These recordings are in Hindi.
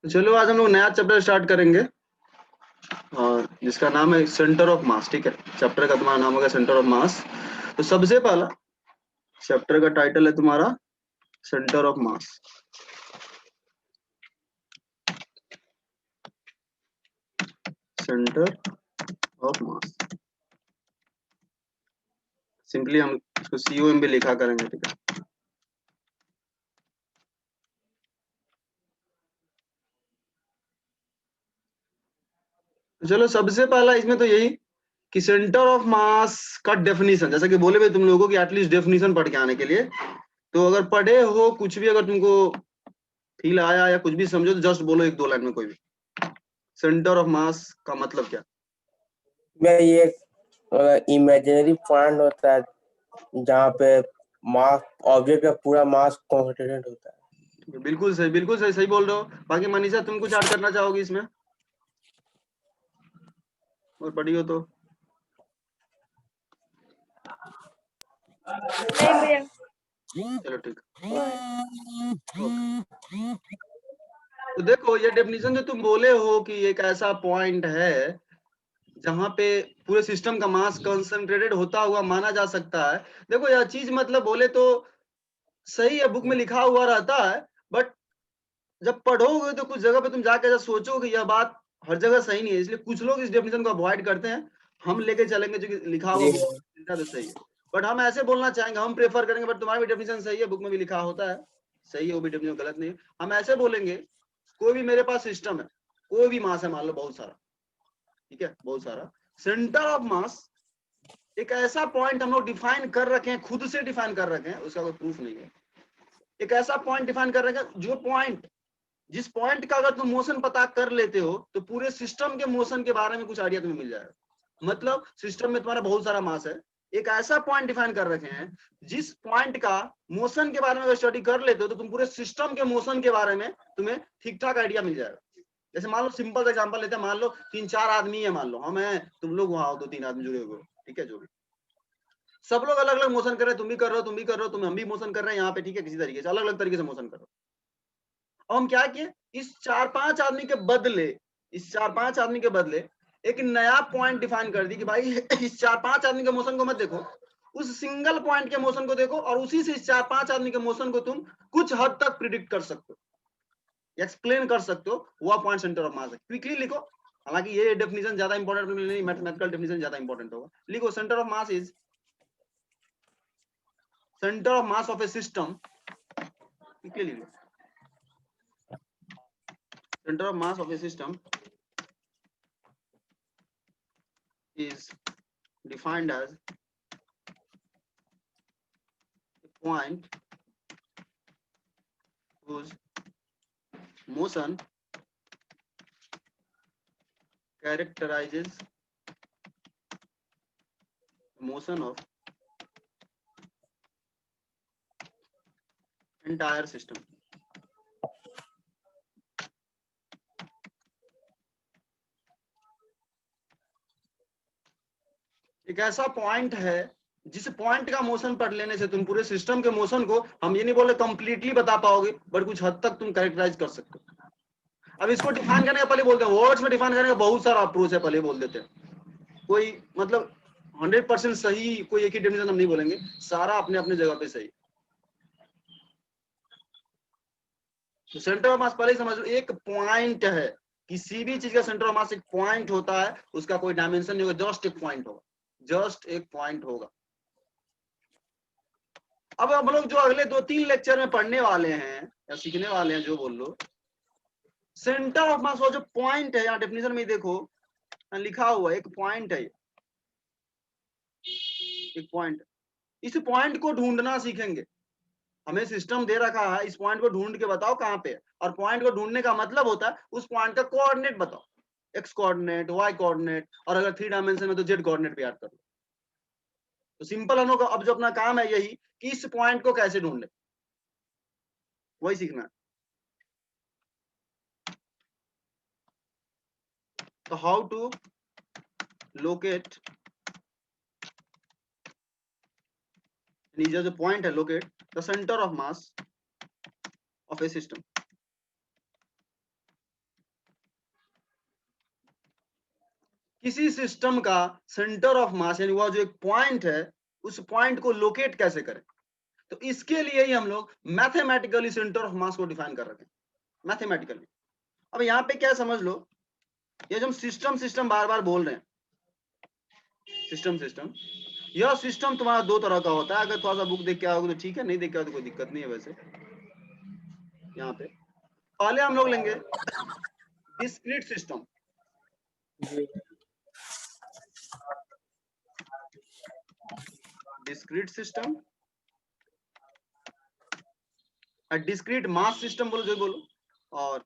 तो चलो आज हम लोग नया चैप्टर स्टार्ट करेंगे और जिसका नाम है सेंटर ऑफ मास। ठीक है, चैप्टर का तुम्हारा नाम होगा सेंटर ऑफ मास। तो सबसे पहला चैप्टर का टाइटल है तुम्हारा centre of mass. Centre of mass simply हम इसको COM भी लिखा करेंगे। ठीक है, तो चलो सबसे पहला इसमें तो यही कि सेंटर ऑफ मास का डेफिनेशन, जैसा कि बोले भाई तुम लोगों को कि एटलीस्ट डेफिनेशन पढ़ के आने के लिए। तो अगर पढ़े हो कुछ भी, अगर तुमको फील आया या कुछ भी समझो तो जस्ट बोलो एक दो लाइन में कोई भी। सेंटर ऑफ मास का मतलब क्या? में ये इमेजिनरी पॉइंट होता है जहाँ पे मास ऑब्जेक्ट का पूरा मास कॉन्सेंट्रेटेड होता है। बिल्कुल सही, बिल्कुल सही, सही बोल रहे हो। बाकी मनीषा तुम कुछ ऐड करना चाहोगी इसमें और पढ़ी हो तो? नहीं भैया। चलो ठीक। तो देखो ये डेफिनेशन जो तुम बोले हो कि एक ऐसा पॉइंट है जहां पे पूरे सिस्टम का मास कंसंट्रेटेड होता हुआ माना जा सकता है। देखो यह चीज मतलब बोले तो सही है, बुक में लिखा हुआ रहता है, बट जब पढ़ोगे तो कुछ जगह पे तुम जाकर जब सोचोगे यह बात हर जगह सही नहीं है, इसलिए कुछ लोग इस डेफिनेशन को अवॉइड करते हैं। हम लेके चलेंगे जो कि लिखा हुआ बुक में तो सही है, बट हम ऐसे बोलना चाहेंगे, हम प्रेफर करेंगे, बट तुम्हारा भी डेफिनेशन सही है, बुक में भी लिखा होता है सही है, वो भी डेफिनेशन गलत नहीं है। हम ऐसे बोलेंगे कोई भी मेरे पास सिस्टम है, कोई भी मास है, मान लो बहुत सारा, ठीक है, बहुत सारा। सेंटर ऑफ मास एक ऐसा पॉइंट हम लोग डिफाइन कर रखे हैं, खुद से डिफाइन कर रखे हैं, उसका कोई प्रूफ नहीं है। एक ऐसा पॉइंट डिफाइन कर रखे हैं जो पॉइंट, जिस पॉइंट का अगर तुम मोशन पता कर लेते हो तो पूरे सिस्टम के मोशन के बारे में कुछ आइडिया तुम्हें मिल जाएगा। मतलब सिस्टम में तुम्हारा बहुत सारा मास है, एक ऐसा पॉइंट डिफाइन कर रखे हैं जिस पॉइंट का मोशन के बारे में अगर स्टडी कर लेते हो तो तुम पूरे सिस्टम के मोशन के बारे में तुम्हें ठीक ठाक आइडिया मिल जाएगा। जैसे मान लो सिंपल एग्जांपल लेते हैं, मान लो 3-4 आदमी है, मान लो हम हैं, तुम लोग वहां हो, 2-3 आदमी जुड़े हुए, ठीक है, जो भी सब लोग अलग अलग मोशन कर रहे हैं, तुम भी कर रहे हो, तुम भी कर रहे हो, तुम हम भी मोशन कर रहे हैं यहाँ पे, ठीक है, किसी तरीके से अलग अलग तरीके से मोशन कर रहे हो। हम क्या किए, इस 4-5 आदमी के बदले, इस 4-5 आदमी के बदले एक नया पॉइंट डिफाइन कर दी कि भाई इस 4-5 आदमी के मोशन को मत देखो, उस सिंगल पॉइंट के मोशन को देखो, और उसी से इस 4-5 आदमी के मोशन को तुम कुछ हद तक प्रिडिक्ट कर सकते हो, एक्सप्लेन कर सकते हो। वह पॉइंट सेंटर ऑफ मास है। क्विकली लिखो, हालांकि ये डेफिनेशन ज्यादा इंपॉर्टेंट नहीं, मैथमेटिकल डेफिनेशन ज्यादा इंपॉर्टेंट होगा। लिखो centre of mass is center of mass of a system. Center of mass of a system is defined as a point whose motion characterizes motion of entire system. एक ऐसा पॉइंट है जिस पॉइंट का मोशन पढ़ लेने से तुम पूरे सिस्टम के मोशन को, हम ये नहीं बोले कंप्लीटली बता पाओगे, बट कुछ हद तक तुम कैरेक्टराइज कर सकते हो। अब इसको डिफाइन करने का पहले बोलते हैं, वर्ड्स में डिफाइन करने का बहुत सारा अप्रोच है, पहले बोल देते हैं। कोई मतलब 100% सही कोई एक ही डेफिनेशन हम नहीं बोलेंगे, सारा अपने अपने जगह पे सही। तो सेंटर ऑफ मास पहले ही समझ लो, एक पॉइंट है, किसी भी चीज का सेंटर ऑफ मास एक पॉइंट होता है, उसका कोई डायमेंशन नहीं होगा, जस्ट एक पॉइंट होगा, जस्ट एक पॉइंट होगा। अब हम लोग जो अगले 2-3 लेक्चर में पढ़ने वाले हैं या सीखने वाले हैं, जो बोल लो, सेंटर ऑफ मास वो जो पॉइंट है, यहाँ डेफिनेशन में देखो लिखा हुआ एक पॉइंट है, एक पॉइंट। इस पॉइंट को ढूंढना सीखेंगे। हमें सिस्टम दे रखा है, इस पॉइंट को ढूंढ के बताओ कहाँ पे है, और पॉइंट को ढूंढने का मतलब होता है उस पॉइंट का कोऑर्डिनेट बताओ, एक्स कोऑर्डिनेट, वाई कोऑर्डिनेट, और अगर 3 डायमेंशन में तो जेड कोऑर्डिनेट भी याद कर लो। तो सिंपल हम लोग अब जो अपना काम है यही कि इस पॉइंट को कैसे ढूंढे, वही सीखना है। तो हाउ टू लोकेट, जो पॉइंट है, locate the centre of mass of A system. किसी सिस्टम का सेंटर ऑफ मास यानी वह जो एक पॉइंट है उस पॉइंट को लोकेट कैसे करें, तो इसके लिए ही हम लोग मैथमेटिकली सेंटर ऑफ मास को डिफाइन कर रहे हैं, मैथमेटिकली। अब यहाँ पे क्या समझ लो, ये जो हम सिस्टम सिस्टम बार बार बोल रहे हैं, सिस्टम सिस्टम, यह सिस्टम तुम्हारा दो तरह का होता है। अगर थोड़ा सा बुक देख के आओगे तो ठीक है, नहीं देख के आओगे तो कोई दिक्कत नहीं है। वैसे यहाँ पे पहले हम लोग लेंगे discrete system. Discrete system, discrete mass system बोलो जो बोलो। और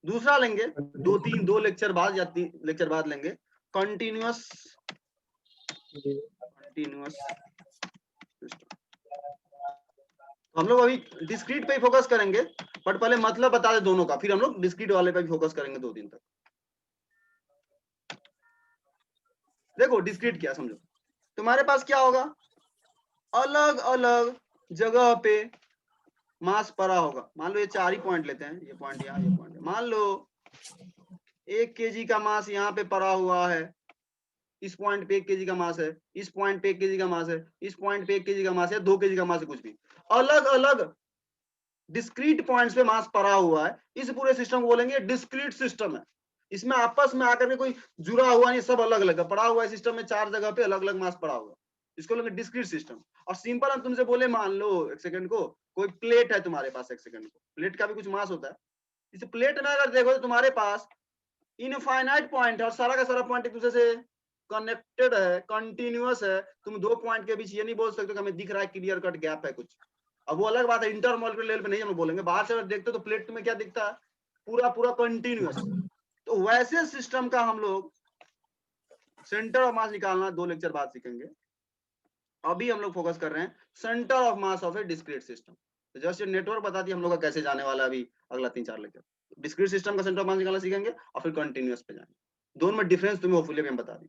दूसरा लेंगे दो लेक्चर बाद या 3 लेक्चर बाद लेंगे कंटिन्यूअस सिस्टम। हम लोग अभी डिस्क्रीट पे ही फोकस करेंगे, बट पहले मतलब बता दे दोनों का, फिर हम लोग डिस्क्रीट वाले पे भी फोकस करेंगे 2 दिन तक। देखो डिस्क्रीट क्या समझो, तुम्हारे पास क्या होगा, अलग अलग जगह पे मास पड़ा होगा। मान लो ये 4 ही पॉइंट लेते हैं, ये पॉइंट यहाँ, ये पॉइंट। मान लो 1 केजी का मास यहाँ पे पड़ा हुआ है, इस पॉइंट पे 1 केजी का मास है, इस पॉइंट पे 1 केजी का मास है, इस पॉइंट पे 1 केजी का मास है, 2 केजी का मास है, कुछ भी अलग अलग डिस्क्रीट पॉइंट्स पे मास पड़ा हुआ है। इस पूरे सिस्टम को बोलेंगे डिस्क्रीट सिस्टम है। इसमें आपस में आकर के कोई जुड़ा हुआ नहीं, सब अलग अलग है, पड़ा हुआ है सिस्टम में 4 जगह पे अलग अलग मास पड़ा हुआ है, इसको बोलेंगे डिस्क्रीट सिस्टम। और सिंपल हम तुमसे बोले, मान लो एक सेकंड को कोई प्लेट है तुम्हारे पास, एक सेकंड को प्लेट का भी कुछ मास होता है। इस प्लेट में अगर देखो तो तुम्हारे पास इनफाइनाइट पॉइंट है और सारा का सारा पॉइंट एक दूसरे से कनेक्टेड है, कंटिन्यूअस है। तुम 2 पॉइंट के बीच ये नहीं बोल सकते कि हमें दिख रहा है क्लियर कट गैप है कुछ। अब वो अलग बात है, इंटरमॉलिक्यूलर लेवल पे नहीं हम बोलेंगे, बाहर से अगर देखते हो तो प्लेट में क्या दिखता है, पूरा पूरा कंटिन्यूअस। तो वैसे सिस्टम का हम लोग सेंटर ऑफ मास निकालना 2 लेक्चर बाद सीखेंगे। अभी हम लोग फोकस कर रहे हैं centre of mass of A discrete system. तो जस्ट ये नेटवर्क बता दिया हम लोग का कैसे जाने वाला है अभी अगला 3-4 लेक्चर। डिस्क्रीट सिस्टम का सेंटर ऑफ मास निकालना सीखेंगे और फिर कंटिन्यूअस पे जाएंगे। दोनों में डिफरेंस तुम्हें होपफुली हम बता दी।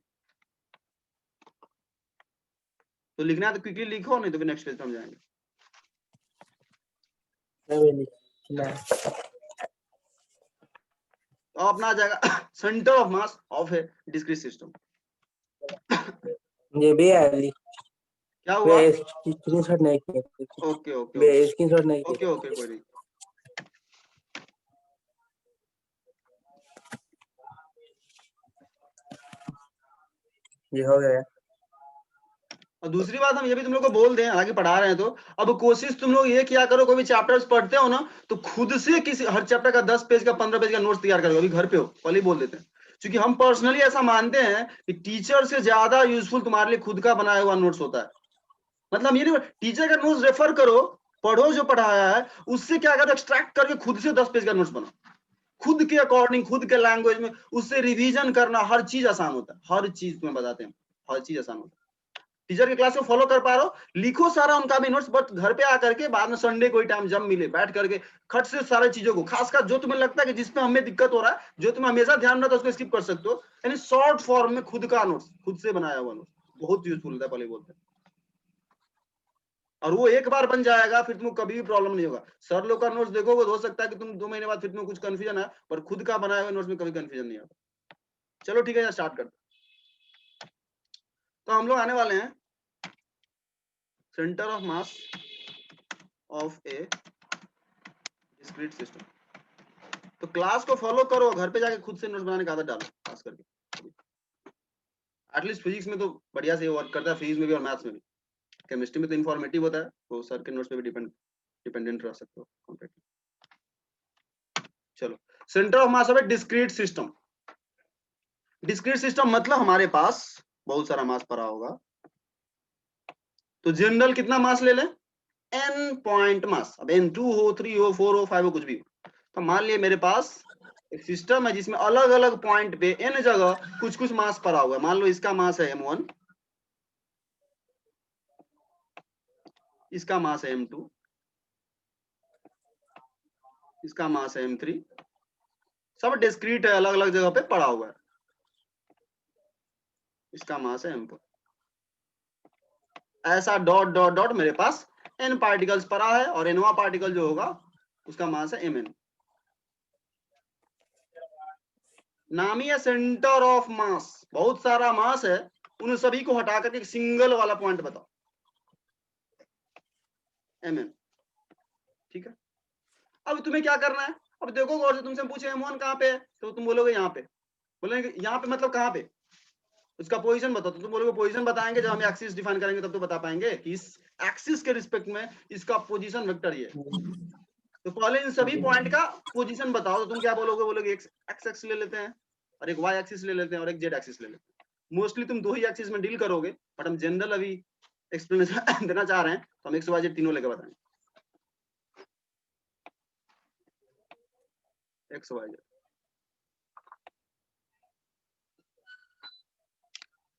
तो लिखना है तो क्विकली लिखो, नहीं तो फिर नेक्स्ट पेज पे हम जाएंगे। तो अपना आ जाएगा centre of mass of A discrete system. ये भी है, क्या हुआ? स्क्रीनशॉट नहीं किया। ओके ओके स्क्रीनशॉट नहीं किया। ओके ओके कोई नहीं। ये हो गया। और दूसरी बात हम ये भी तुम लोग को बोल दें, आगे पढ़ा रहे हैं तो अब कोशिश तुम लोग ये किया करो, कोई भी चैप्टर्स पढ़ते हो ना तो खुद से किसी हर चैप्टर का 10 पेज का 15 पेज का नोट्स तैयार करो। अभी घर पे हो पहले ही बोल देते हैं, क्योंकि हम पर्सनली ऐसा मानते हैं कि टीचर से ज्यादा यूजफुल तुम्हारे लिए खुद का बनाया हुआ नोट्स होता है। मतलब ये नहीं टीचर का नोट्स रेफर करो, पढ़ो जो पढ़ाया है, उससे क्या करो एक्सट्रैक्ट करके खुद से 10 पेज का नोट्स बनाओ, खुद के अकॉर्डिंग, खुद के लैंग्वेज में, उससे रिवीजन करना हर चीज आसान होता है। हर चीज तुम्हें बताते हैं, हर चीज आसान होता है। टीचर के क्लास को फॉलो कर पा रहे हो, लिखो सारा उनका भी नोट्स, बट घर पे आकर के बाद में संडे कोई टाइम जब मिले बैठ करके खट से सारी चीजों को, खासकर जो तुम्हें लगता है कि जिसमें हमें दिक्कत हो रहा है, जो तुम्हें हमेशा ध्यान रहता है उसको स्किप कर सकते हो, यानी शॉर्ट फॉर्म में खुद का नोट्स, खुद से बनाया हुआ नोट्स बहुत यूजफुल होता है, पहले बोलते हैं। और वो एक बार बन जाएगा फिर तुमको कभी भी प्रॉब्लम नहीं होगा। सर लोग का नोट्स देखोगे तो हो सकता है कि तुम 2 महीने बाद फिर तुम्हें कुछ कंफ्यूजन है, पर खुद का बनाए हुए नोट्स में कभी कंफ्यूजन नहीं आता। चलो ठीक है, स्टार्ट करते। तो हम लोग आने वाले हैं centre of mass of A discrete system. तो क्लास को फॉलो करो, घर पे जाके खुद से नोट्स बनाने की आदत डालो, खास करके एटलीस्ट फिजिक्स में तो बढ़िया से वर्क करता है, फिजिक्स में भी और मैथ्स में भी। केमिस्ट्री में तो इन्फॉर्मेटिव होता है, तो सर के नोट्स पे भी डिपेंडेंट रह सकते हो कॉन्टेक्ट। चलो, centre of mass of A discrete system. Discrete system मतलब हमारे पास बहुत सारा मास पड़ा होगा, तो जनरल कितना मास ले लें, n पॉइंट मास। अब n2 हो, 3 हो, 4 हो, 5 हो, कुछ भी। तो मान लिया मेरे पास एक सिस्टम है जिसमें अलग अलग पॉइंट पे n जगह कुछ कुछ मास पड़ा हुआ है। मान लो इसका मास है m1, इसका मास है m2, इसका मास है m3, सब डिस्क्रीट है, अलग अलग जगह पे पड़ा हुआ है। इसका मास है m4। ऐसा डॉट डॉट डॉट मेरे पास n पार्टिकल्स पड़ा है, और nवा पार्टिकल जो होगा उसका मास है mn। नामी है सेंटर ऑफ मास, बहुत सारा मास है, उन सभी को हटा करके एक सिंगल वाला पॉइंट बताओ, mm, ठीक है। अब तुम्हें क्या करना है, अब देखो गौर से, तुमसे पूछे M1 कहाँ पे है, तो तुम बोलोगे यहाँ पे, बोलेंगे यहाँ पे मतलब कहाँ पे, उसका पोजीशन बताओ, तो तुम बोलोगे पोजीशन बताएंगे जब हम एक्सिस डिफाइन करेंगे तब तो बता पाएंगे कि इस एक्सिस के रिस्पेक्ट में इसका पोजीशन वेक्टर ये। तो पहले इन सभी पॉइंट का पोजीशन बताओ, तो तुम क्या बोलोगे, बोलोगे एक्स एक्सिस ले लेते हैं और एक वाई एक्सिस ले लेते हैं और एक जेड एक्सिस ले लेते हैं। मोस्टली तुम दो ही एक्सिस में डील करोगे, बट हम जनरल अभी एक्सप्लेनेशन देना चाह रहे हैं, तो हम एक्स वाई जेड तीनों लेकर बताएंगे, x y z.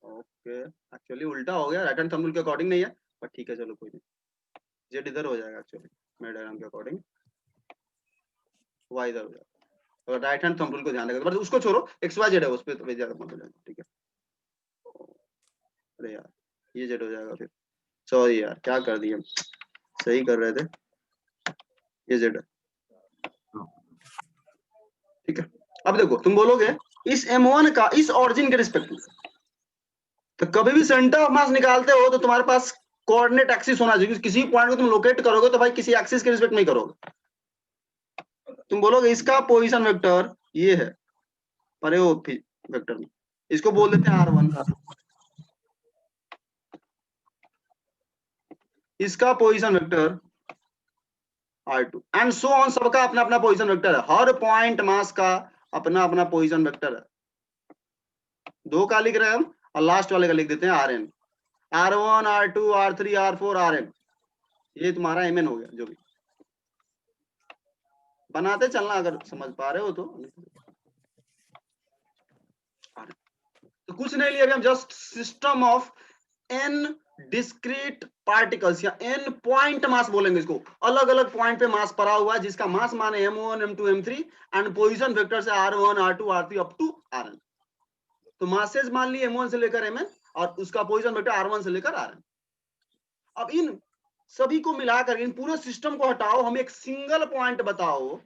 Okay, actually उल्टा हो गया, राइट हैंड थंबनेल के अकॉर्डिंग नहीं है, बट ठीक है चलो कोई नहीं, जेड इधर हो जाएगा एक्चुअली मेरे डायग्राम के अकॉर्डिंग, वाई इधर हो जाएगा, और राइट हैंड थंबनेल को ध्यान रखना, बट उसको छोड़ो, एक्स वाई जेड है उस पे तो ज्यादा मत हो जाएगा, ठीक है। अरे यार ये जेड हो जाएगा फिर, सॉरी यार क्या कर दिए, सही कर रहे थे, ये जेड है, ठीक है। अब देखो तुम बोलोगे इस M1 का इस ऑरिजिन के रिस्पेक्ट में, तो कभी भी सेंटर ऑफ मास निकालते हो तो तुम्हारे पास कोऑर्डिनेट एक्सिस होना चाहिए, किसी पॉइंट को तुम लोकेट करोगे तो भाई किसी एक्सिस के रिस्पेक्ट में ही करोगे। तुम बोलोगे इसका पोजीशन वेक्टर ये है, परे हो वेक्टर में, इसको बोल देते हैं R1, इसका position vector R2 and so on, सबका अपना अपना पोजीशन वेक्टर है, हर पॉइंट मास का अपना अपना पोजीशन वेक्टर है। दो का लिख रहे हैं हम और लास्ट वाले का लिख देते हैं Rn, R1 R2 R3 R4 Rn, ये तुम्हारा Mn हो गया, जो भी बनाते चलना अगर समझ पा रहे हो तो कुछ नहीं लिया, अभी हम just system of n discrete particles या n पॉइंट मास बोलेंगे इसको, अलग अलग पॉइंट पे मास पड़ा हुआ है जिसका मास माने M1 M2 M3 and position vector से R1 R2 R3 up to Rn। तो मासेज मान ली M1 से लेकर Mn और उसका पोजीशन वेक्टर R1 से लेकर Rn। अब इन सभी को मिलाकर इन पूरे सिस्टम को हटाओ, हम एक सिंगल पॉइंट बताओ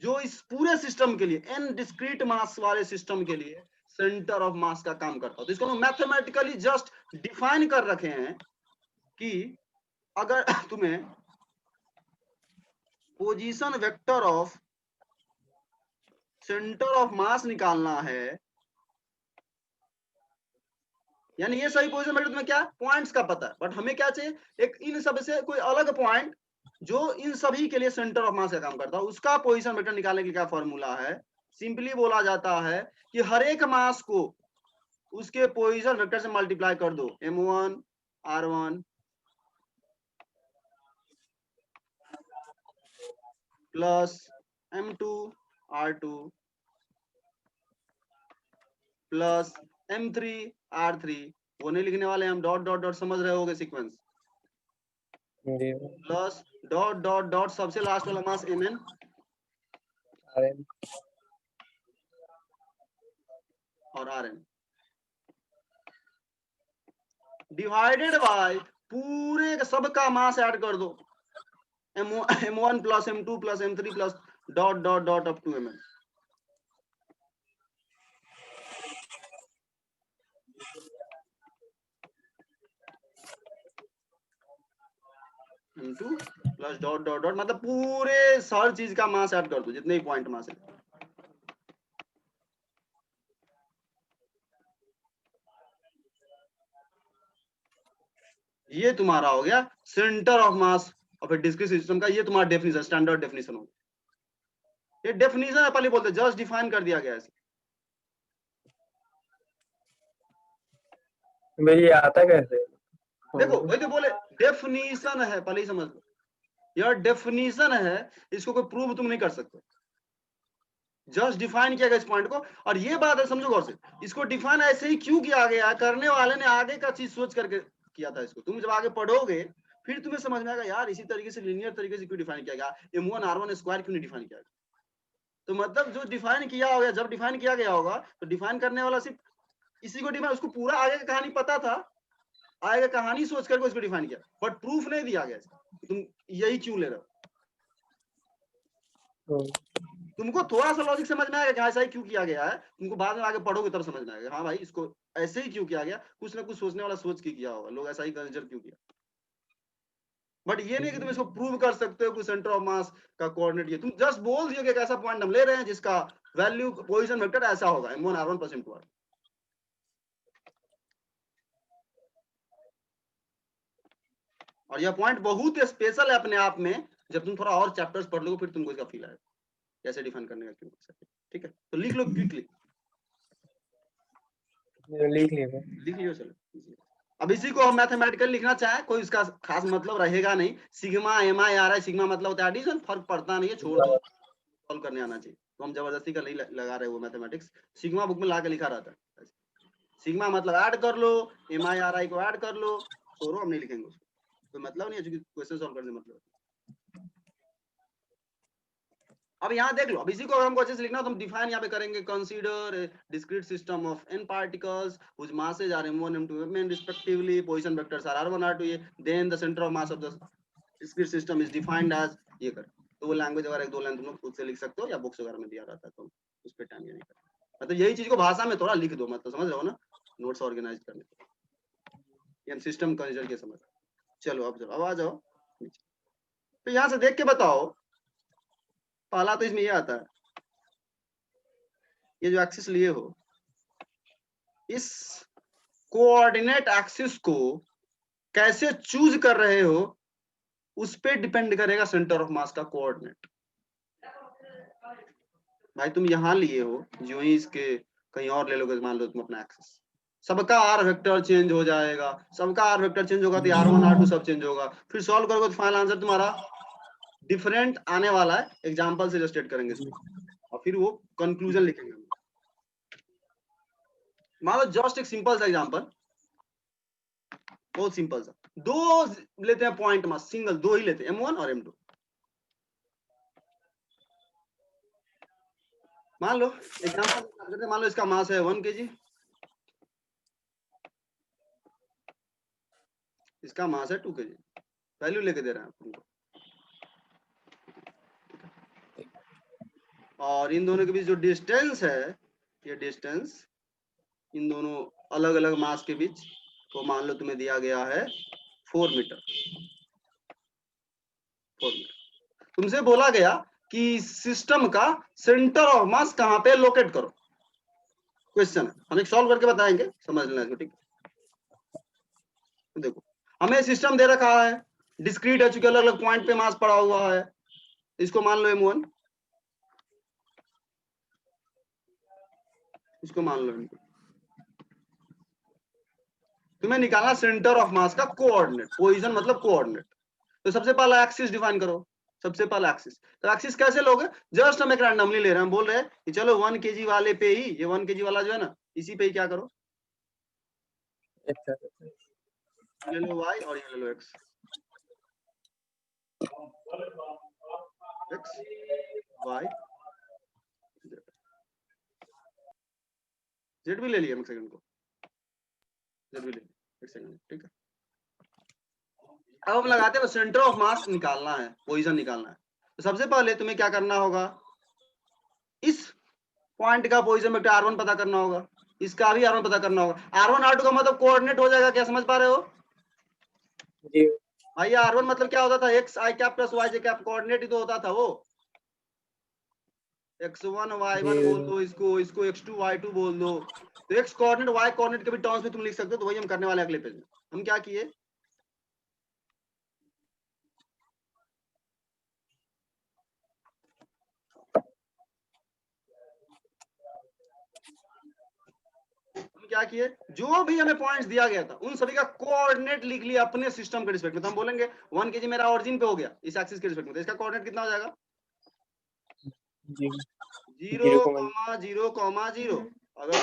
जो इस पूरे सिस्टम के लिए n डिस्क्रीट मास वाले सिस्टम के लिए सेंटर ऑफ मास का काम करता है। तो इसको हम मैथमेटिकली जस्ट डिफाइन कर रखे हैं कि अगर तुम्हें position vector of centre of मास निकालना है, यानी ये सही पोजीशन वेक्टर तुम्हें क्या पॉइंट्स का पता है, बट हमें क्या चाहिए एक इन सब से कोई अलग पॉइंट जो इन सभी के लिए सेंटर ऑफ मास का काम करता है, उसका पोजीशन वेक्टर निकालने के लिए क्या फॉर्मूला है, सिंपली बोला जाता है कि हर एक मास को उसके पोजीशन वेक्टर से मल्टीप्लाई कर दो, M1 R1 plus M2 R2 plus M3 R3, वो नहीं लिखने वाले हम, डॉट डॉट डॉट समझ रहे होगे sequence, plus dot dot dot सबसे लास्ट वाला मास Mn और Rn डिवाइडेड बाय पूरे सबका मास ऐड कर दो, M1 plus M2 plus M3 plus dot dot dot up to Mn। M2 plus dot dot dot मतलब पूरे हर चीज का मास ऐड कर दो, जितने ही पॉइंट मास है। ये तुम्हारा हो गया centre of mass of A discrete system का, ये तुम्हारा डेफिनेशन, स्टैंडर्ड डेफिनेशन हो गया। ये डेफिनेशन है, पहले बोलते जस्ट डिफाइन कर दिया गया है। मेरी आता कैसे? देखो वही तो बोले डेफिनेशन है, पहले ही समझ लो, यह डेफिनेशन है, इसको कोई प्रूव तुम नहीं कर सकते, जस्ट डिफाइन किया गया इस पॉइंट को। और ये बात है समझो गौर से, इसको डिफाइन ऐसे ही क्यों किया गया, करने वाले ने आगे का चीज सोच करके किया था इसको, तुम जब आगे पढ़ोगे फिर तुम्हें समझ में आएगा यार इसी तरीके से लीनियर तरीके से क्यों डिफाइन किया गया, M1 R1 स्क्वायर क्यों नहीं डिफाइन किया गया। तो मतलब जो डिफाइन किया होगा, जब डिफाइन किया गया होगा तो डिफाइन करने वाला सिर्फ इसी को डिफाइन, उसको पूरा आगे का कहानी पता था, आगे कहानी सोच करके उसको डिफाइन किया, बट प्रूफ नहीं दिया गया, तुम यही क्यों ले रहे हो। तुमको थोड़ा सा लॉजिक समझ में आएगा कि ऐसा ही क्यों किया गया है, तुमको बाद में आगे पढ़ोगे तब समझ में आएगा, हाँ भाई इसको ऐसे ही क्यों किया गया, कुछ ना कुछ सोचने वाला सोच के किया होगा, लोग ऐसा ही कंसिडर क्यों किया। बट ये नहीं कि तुम इसको प्रूव कर सकते हो कि सेंटर ऑफ मास का कोऑर्डिनेट ये, तुम जस्ट बोल दियो कि एक ऐसा पॉइंट हम ले रहे हैं जिसका वैल्यू पोजीशन वेक्टर ऐसा होगा m1 r1 + m2 r2। और यह पॉइंट बहुत स्पेशल है अपने आप में, जब तुम थोड़ा और चैप्टर्स पढ़ लोगे फिर तुमको इसका फील आएगा कैसे डिफाइन करने का क्यों। ठीक है, तो लिख लो क्विकली, लिख लिया लिख लियो चलो। अब इसी को हम मैथमेटिकल लिखना चाहे कोई इसका खास मतलब रहेगा नहीं, सिग्मा एम आई आ रहा है, सिग्मा मतलब होता है एडिशन, फर्क पड़ता नहीं है, छोड़ दो, सॉल्व करने आना चाहिए। तो हम जबरदस्ती का नहीं लगा रहे वो मैथमेटिक्स, सिग्मा बुक में ला के लिखा रहता है, सिग्मा मतलब ऐड कर लो, एम आई आर आई को ऐड कर लो, छोड़ो हम नहीं लिखेंगे उसको, कोई मतलब नहीं है क्योंकि क्वेश्चन सॉल्व करने मतलब। अब यहाँ देख लो, अब इसी को अगर हमको अच्छे से लिखना तो हम डिफाइन यहाँ पे करेंगे, consider discrete system of n particles whose masses are m1 m2 mn respectively, position vectors are r1 r2 then the center of mass of the discrete system is defined as ये कर। तो वो लैंग्वेज अगर एक दो लाइन तुम लोग खुद से लिख सकते हो या बुक्स वगैरह में दिया रहता है तो उस पर टाइम नहीं करना, मतलब यही चीज को भाषा में थोड़ा लिख दो, मतलब समझ रहे हो ना, नोट्स ऑर्गेनाइज करने ये सिस्टम कंसीडर के समझ। चलो अब आ जाओ, तो यहाँ से देख के बताओ, पहला तो इसमें ये आता है, ये जो एक्सिस लिए हो, इस कोऑर्डिनेट एक्सिस को कैसे चूज कर रहे हो उस पे डिपेंड करेगा सेंटर ऑफ मास का कोऑर्डिनेट। भाई तुम यहां लिए हो, जो ही इसके कहीं और ले लोगे, मान लो तुम अपना एक्सिस, सबका आर वेक्टर चेंज हो जाएगा, सबका आर वेक्टर चेंज होगा तो r1 r2 सब चेंज होगा, फिर सॉल्व करोगे तो फाइनल आंसर तुम्हारा डिफरेंट आने वाला है, एग्जांपल से इलस्ट्रेट करेंगे इसको और फिर वो कंक्लूजन लिखेंगे। मान लो जस्ट एक सिंपल सा एग्जांपल, बहुत सिंपल सा, दो लेते हैं पॉइंट मास, सिंगल दो ही लेते हैं m1 और m2। मान लो एग्जांपल, मान लो इसका मास है 1 kg, इसका मास है 2 kg, वैल्यू लेके दे रहे हैं तुमको, और इन दोनों के बीच जो डिस्टेंस है, ये डिस्टेंस इन दोनों अलग अलग मास के बीच तो मान लो तुम्हें दिया गया है 4 मीटर। तुमसे बोला गया कि सिस्टम का सेंटर ऑफ मास कहां पे लोकेट करो, क्वेश्चन है, हम एक सॉल्व करके बताएंगे, समझ लेना इसको, ठीक है। तो देखो हमें सिस्टम दे रखा है, डिस्क्रीट है चूंकि अलग अलग पॉइंट पे मास पड़ा हुआ है, इसको मान लो m1, इसको मान लो m2, तुम्हें निकालना सेंटर ऑफ मास का कोऑर्डिनेट, पोजीशन मतलब कोऑर्डिनेट। तो सबसे पहला एक्सिस डिफाइन करो, सबसे पहला एक्सिस, तो एक्सिस कैसे लोगे, जस्ट हम एक रैंडमली ले रहे हैं, हम बोल रहे हैं कि चलो 1 kg वाले पे ही, ये 1 kg वाला जो है ना, इसी पे ही क्या करो, ले लो y और ये ले लो x, x y z भी ले लिया, एक सेकंड को z भी ले लिया, एक सेकंड, ठीक है। अब हम लगाते हैं सेंटर ऑफ मास निकालना है, पोजीशन निकालना है, तो सबसे पहले तुम्हें क्या करना होगा, इस पॉइंट का पोजीशन वेक्टर r1 पता करना होगा, इसका भी r1 पता करना होगा, r1 r2 का मतलब कोऑर्डिनेट हो जाएगा, क्या समझ पा रहे हो जी भाई, r1 मतलब क्या होता था, x i cap plus y j cap, coordinate ही तो होता था वो, x1 y1 बोल दो, इसको x2 y2 बोल दो, तो x कोऑर्डिनेट y कोऑर्डिनेट के भी टर्म्स में तुम लिख सकते हो, तो वही हम करने वाले अगले पेज में। हम क्या किए, क्या किए, जो भी हमें पॉइंट्स दिया गया था उन सभी का कोऑर्डिनेट लिख लिया अपने सिस्टम के रिस्पेक्ट में। तो हम बोलेंगे 1 kg मेरा ऑरिजिन पे हो गया इस एक्सिस के रिस्पेक्ट में, तो इसका कोऑर्डिनेट कितना हो जाएगा, 0,0,0, अगर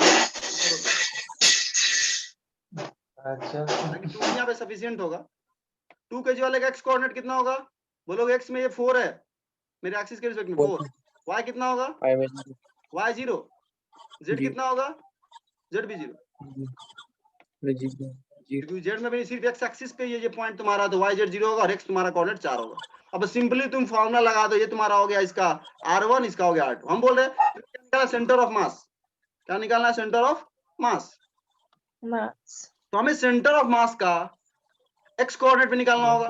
अच्छा 2 यहाँ पे सफिशिएंट होगा। 2 kg वाले का एक्स कोऑर्डिनेट कितना होगा, बोलोगे एक्स में ये 4 है, मेरे एक्सिस के रिस्पेक्ट में 4, y कितना होगा, y 0, z कितना होगा, z भी 0, क्योंकि जेड में भी सिर्फ एक्स एक्सिस पे ये पॉइंट तुम्हारा, तो वाई जेड 0 होगा और एक्स तुम्हारा कोऑर्डिनेट 4 होगा। अब सिंपली तुम फॉर्मूला लगा दो, ये तुम्हारा हो गया इसका r1, इसका हो गया r2। हम बोल रहे हैं क्या निकालना, सेंटर ऑफ मास। क्या निकालना है, सेंटर ऑफ मास। तो हमें सेंटर ऑफ मास का एक्स कोऑर्डिनेट पे निकालना होगा,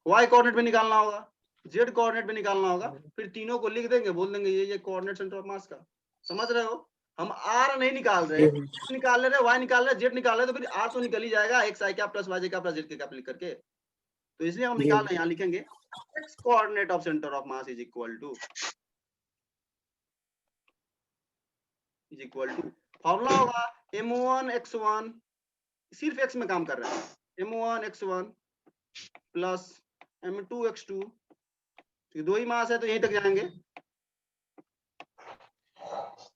वाई कोऑर्डिनेट पे निकालना होगा, जेड कोऑर्डिनेट पे निकालना होगा। फिर तीनों को लिख देंगे, बोल देंगे ये कोऑर्डिनेट सेंटर ऑफ मास का। समझ रहे हो, हम आर नहीं निकाल रहे, निकाल रहे, वाई निकाल रहे, जेड निकाल रहे, तो फिर आर तो निकल ही जाएगा, एक्स आई कैप प्लस वाई जे कैप प्लस जेड के कैप लिख करके। तो इसलिए हम निकाल रहे हैं, यहाँ लिखेंगे x coordinate of centre of mass is equal to formula होगा m1 x1, सिर्फ x में काम कर रहा है, m1 x1 plus m2 x2, दो ही मास है तो यहीं तक जाएंगे,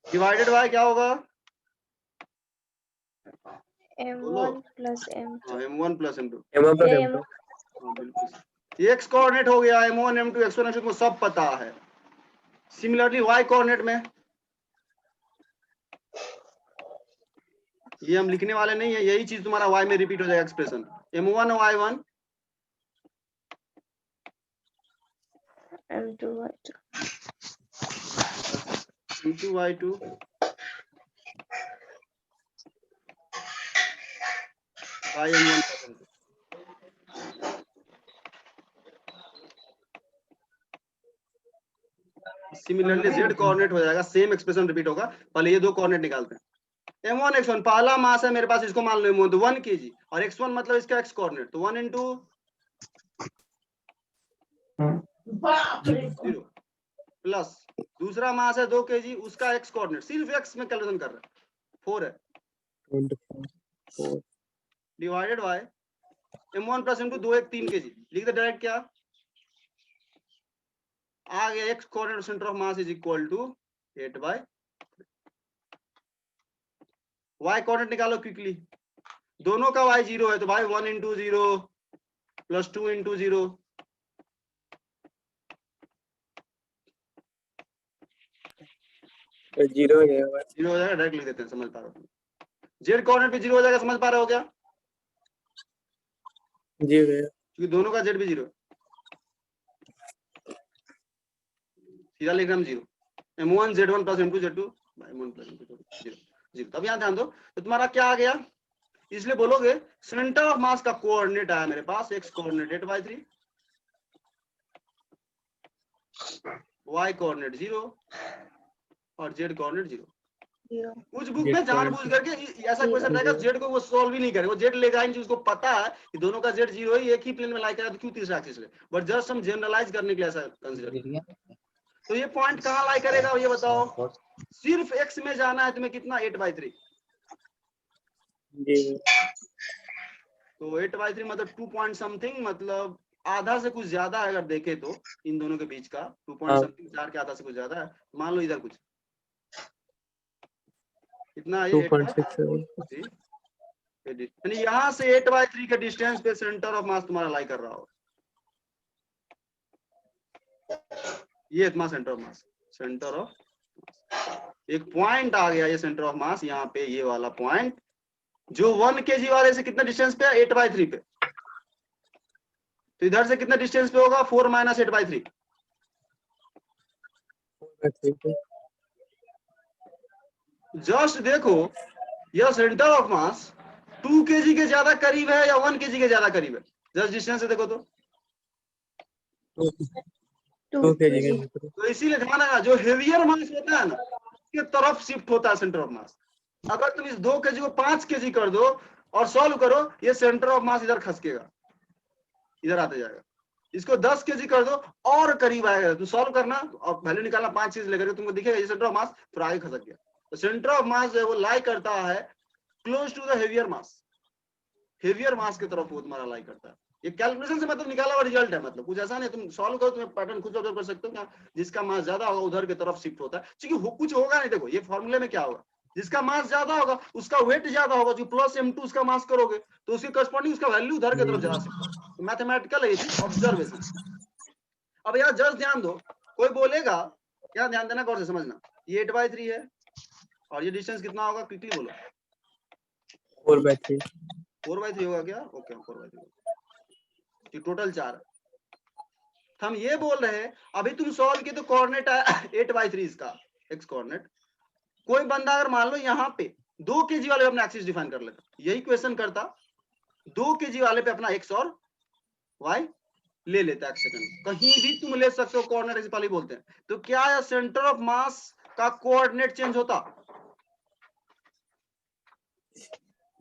डिवाइडेड बाय क्या होगा, m1 plus m2 m1 plus m2। m1 बिल्कुल, ये x कोऑर्डिनेट हो गया, m1 m2 x1 x2 को सब पता है। सिमिलरली y कोऑर्डिनेट में ये हम लिखने वाले नहीं है, यही चीज तुम्हारा y में रिपीट हो जाएगा expression, m1 y1 m2 y2 m2 y2 y m1 similarly z coordinate हो जाएगा, सेम एक्सप्रेशन रिपीट होगा। पहले ये दो कोऑर्डिनेट निकालते हैं। m1 x1 पहला मास है मेरे पास, इसको मान लो m1 तो 1 kg, और x1 मतलब इसका x कोऑर्डिनेट, तो 1 into 0 प्लस दूसरा मास है 2 kg, उसका x कोऑर्डिनेट, सिर्फ x में कैलकुलेशन कर रहे हैं, 4 है, divided by m1 plus m2 2 1 3 kg, लिख दे डायरेक्ट, क्या आ गया, x coordinate centre of mass is equal to 8 by, y कोऑर्डिनेट निकालो क्विकली, दोनों का y 0 है, तो भाई 1 into 0 प्लस 2 into 0, जीरो हो जाएगा, 0 हो जाएगा, डायरेक्ट लिख देते हैं, समझ पा रहे हो, जेड कोऑर्डिनेट पे 0 हो जाएगा, समझ पा रहे हो क्या, जी भैया, क्योंकि दोनों का जेड भी 0, सीधा लिख रहे हम 0, m1 z1 plus m2 z2 m1 plus m2 0 0। तब यहाँ ध्यान दो, तो तुम्हारा क्या आ गया, इसलिए बोलोगे सेंटर ऑफ मास का कोऑर्डिनेट आया मेरे पास, x कोऑर्डिनेट 8/3, y कोऑर्डिनेट 0 और z कोऑर्डिनेट 0। कुछ बुक में जानबूझ करके ऐसा क्वेश्चन रहेगा, जेड को वो सॉल्व ही नहीं करेगा, वो जेड लेगा ही, उसको पता है कि दोनों का जेड 0 ही, एक ही प्लेन में लाई करा, तो क्यों तीसरा एक्सिस ले, बट जस्ट हम जनरलाइज करने के लिए ऐसा कंसीडर। तो ये पॉइंट कहाँ लाई करेगा ये बताओ, सिर्फ x में जाना है तुम्हें, कितना 8/3, तो 8/3 मतलब 2 पॉइंट समथिंग, मतलब आधा से कुछ ज्यादा है, अगर देखे तो इन दोनों के बीच का 2 पॉइंट समथिंग, 4 के आधा से कुछ ज्यादा है, मान लो इधर कुछ कितना है, 2.67, यानी यहाँ से 8/3 के डिस्टेंस पे सेंटर ऑफ मास तुम्हारा लाई कर रहा हो, ये तुम्हारा centre of mass, centre of एक पॉइंट आ गया, ये सेंटर ऑफ मास यहाँ पे, ये वाला पॉइंट जो 1 kg वाले से कितना डिस्टेंस पे है, 8/3 पे, तो इधर से कितना डिस्टेंस पे होगा, 4 - 8/3, जस्ट देखो यह सेंटर ऑफ मास 2 kg के ज्यादा करीब है या 1 kg के ज्यादा करीब है, जस्ट डिस्टेंस से देखो तो 2 kg। तो इसीलिए ध्यान रखना, जो हेवियर मास होता है ना, उसके तरफ शिफ्ट होता है सेंटर ऑफ मास। अगर तुम इस 2 kg को 5 kg कर दो और सॉल्व करो, ये सेंटर ऑफ मास इधर खसकेगा, इधर आते जाएगा, इसको 10 kg कर दो और करीब आएगा, तो सॉल्व करना और वैल्यू निकालना, 5 चीज लेकर तुमको दिखेगा ये सेंटर ऑफ मास, फिर आगे खसक गया। तो सेंटर ऑफ मास जो है वो लाई करता है close to the heavier mass, heavier mass की तरफ वो तुम्हारा लाई करता है। ये कैलकुलेशन से मतलब निकाला हुआ रिजल्ट है, मतलब कुछ ऐसा नहीं, तुम सॉल्व करो, तुम्हें पैटर्न खुद ऑब्जर्व कर सकते हो, क्या जिसका मास ज्यादा होगा उधर की तरफ शिफ्ट होता है, क्योंकि कुछ होगा नहीं, देखो ये फॉर्मूले में क्या होगा, जिसका मास ज्यादा होगा उसका वेट ज्यादा होगा, जो प्लस m2 उसका मास करोगे तो उसके करस्पॉन्डिंग उसका वैल्यू उधर की तरफ ज्यादा शिफ्ट होगा, तो मैथमेटिकल है ये ऑब्जर्वेशन। अब यार जस्ट ध्यान दो, कोई बोलेगा, क्या ध्यान देना, गौर से समझना, ये 8/3 है और ये डिस्टेंस कितना होगा, क्विकली बोलो, 4/3, 4/3 होगा क्या? ओके 4/3 होगा, टोटल 4 है। हम ये बोल रहे हैं अभी तुम सॉल्व किए तो कोऑर्डिनेट आया 8/3 इसका एक्स कोऑर्डिनेट। कोई बंदा अगर मान लो यहाँ पे 2 kg वाले पे अपना एक्सिस डिफाइन कर लेता, यही क्वेश्चन करता, 2 kg वाले पे अपना एक्स और वाई ले लेता है सेकंड, कहीं भी तुम ले सकते हो कोऑर्डिनेट एक्सिस वाले बोलते हैं। तो क्या यह सेंटर ऑफ मास का कोऑर्डिनेट चेंज होता?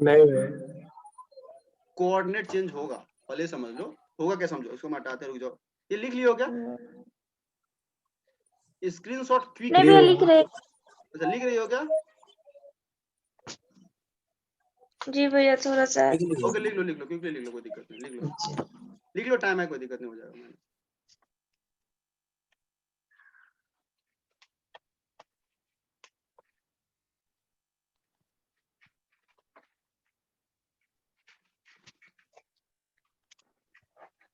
नहीं कोऑर्डिनेट चेंज होगा, पहले समझ लो होगा क्या, समझो इसको हटाते रुक जाओ। ये लिख लियो क्या? स्क्रीनशॉट क्विक नहीं भैया लिख रहे। अच्छा लिख रही हो क्या? जी भैया थोड़ा सा। ओके लिख लो क्विकली लिख लो, कोई दिक्कत नहीं, लिख लो टाइम है, कोई दिक्कत नहीं, हो जाएगा।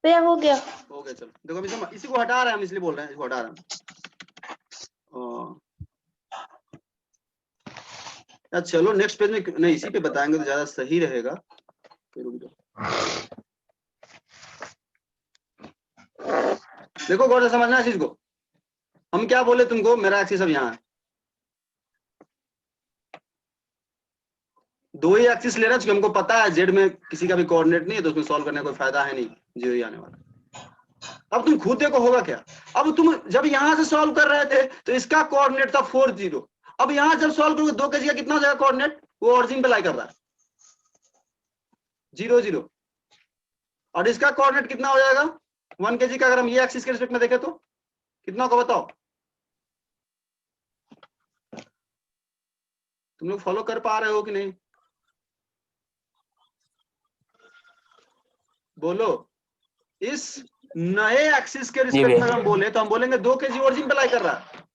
भैया हो गया। चलो देखो अभी इसी को हटा रहे हैं हम, इसलिए बोल रहे हैं इसको हटा रहे हैं। चलो नेक्स्ट पेज में नहीं, इसी पे बताएंगे तो ज्यादा सही रहेगा। रुक जाओ, देखो गौर से समझना इस चीज को। हम क्या बोले तुमको, मेरा एक्सिस अब यहाँ है, 2 ही एक्सिस ले रहा है, हमको पता है जेड में किसी का भी कोऑर्डिनेट नहीं है, तो उसमें सॉल्व करने का कोई फायदा है नहीं, 0 ही आने वाला। अब तुम खुद देखो होगा क्या। अब तुम जब यहां से सॉल्व कर रहे थे तो इसका कोऑर्डिनेट था 4 0, अब यहां जब सॉल्व करोगे 2 kg का कितना हो जाएगा कोऑर्डिनेट, वो ऑरिजिन पे लाई कर रहा है 0 0, और इसका कोऑर्डिनेट कितना हो जाएगा 1 kg का। अगर हम ये एक्सिस के रिस्पेक्ट में देखें तो कितना होगा बताओ, तुम लोग फॉलो कर पा रहे हो कि नहीं, बोलो। इस नए एक्सिस के रिस्पेक्ट में हम बोले तो हम बोलेंगे 2 kg ओरिजिन पे लाई कर रहा है,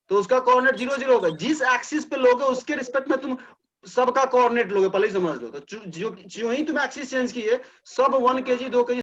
तो उसका कोऑर्डिनेट 0 0 होगा। जिस एक्सिस पे लोगे उसके रिस्पेक्ट में तुम सबका कोऑर्डिनेट लोगे, पहले ही समझ लो। तो जो ही तुम एक्सिस चेंज किए सब 1 kg 2 kg